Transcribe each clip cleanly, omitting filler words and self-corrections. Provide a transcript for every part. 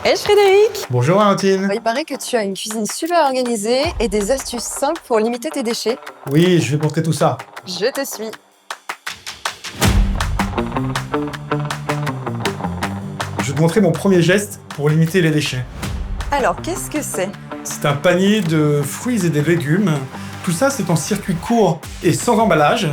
Hey Frédéric! Bonjour Valentine. Il paraît que tu as une cuisine super organisée et des astuces simples pour limiter tes déchets. Oui, je vais montrer tout ça. Je te suis. Je vais te montrer mon premier geste pour limiter les déchets. Alors, qu'est-ce que c'est? C'est un panier de fruits et des légumes. Tout ça, c'est en circuit court et sans emballage.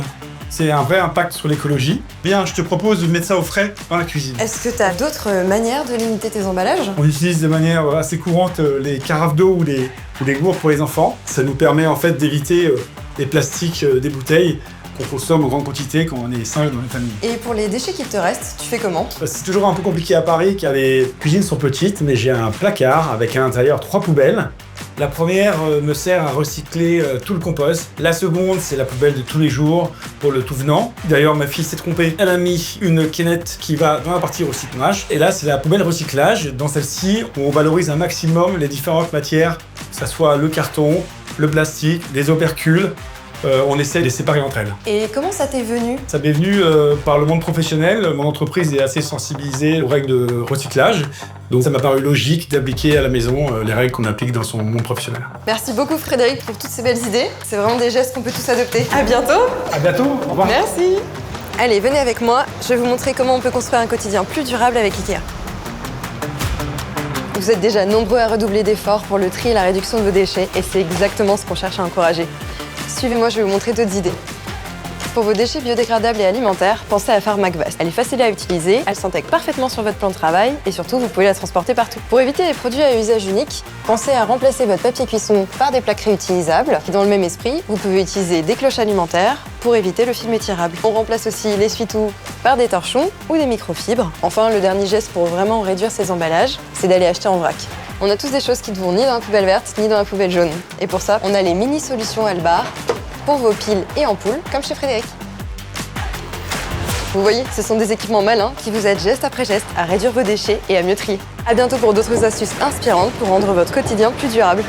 C'est un vrai impact sur l'écologie. Bien, je te propose de mettre ça au frais dans la cuisine. Est-ce que tu as d'autres manières de limiter tes emballages? On utilise de manière assez courante les carafes d'eau ou des gourdes pour les enfants. Ça nous permet en fait d'éviter les plastiques des bouteilles qu'on consomme en grande quantité quand on est 5 dans une famille. Et pour les déchets qui te restent, tu fais comment? C'est toujours un peu compliqué à Paris car les cuisines sont petites, mais j'ai un placard avec à l'intérieur 3 poubelles. La première me sert à recycler tout le compost. La seconde, c'est la poubelle de tous les jours pour le tout venant. D'ailleurs, ma fille s'est trompée. Elle a mis une canette qui va dans la partie recyclage. Et là, c'est la poubelle recyclage. Dans celle-ci, on valorise un maximum les différentes matières, que ce soit le carton, le plastique, les opercules. On essaie de les séparer entre elles. Et comment ça t'est venu? Ça m'est venu par le monde professionnel. Mon entreprise est assez sensibilisée aux règles de recyclage. Donc ça m'a paru logique d'appliquer à la maison les règles qu'on applique dans son monde professionnel. Merci beaucoup Frédéric pour toutes ces belles idées. C'est vraiment des gestes qu'on peut tous adopter. À bientôt! À bientôt, au revoir. Merci! Allez, venez avec moi. Je vais vous montrer comment on peut construire un quotidien plus durable avec IKEA. Vous êtes déjà nombreux à redoubler d'efforts pour le tri et la réduction de vos déchets et c'est exactement ce qu'on cherche à encourager. Suivez-moi, je vais vous montrer d'autres idées. Pour vos déchets biodégradables et alimentaires, pensez à Pharmacvast. Elle est facile à utiliser, elle s'intègre parfaitement sur votre plan de travail et surtout, vous pouvez la transporter partout. Pour éviter les produits à usage unique, pensez à remplacer votre papier cuisson par des plaques réutilisables. Et dans le même esprit, vous pouvez utiliser des cloches alimentaires pour éviter le film étirable. On remplace aussi l'essuie-tout par des torchons ou des microfibres. Enfin, le dernier geste pour vraiment réduire ces emballages, c'est d'aller acheter en vrac. On a tous des choses qui ne vont ni dans la poubelle verte ni dans la poubelle jaune. Et pour ça, on a les mini-solutions Albar pour vos piles et ampoules, comme chez Frédéric. Vous voyez, ce sont des équipements malins qui vous aident geste après geste à réduire vos déchets et à mieux trier. À bientôt pour d'autres astuces inspirantes pour rendre votre quotidien plus durable.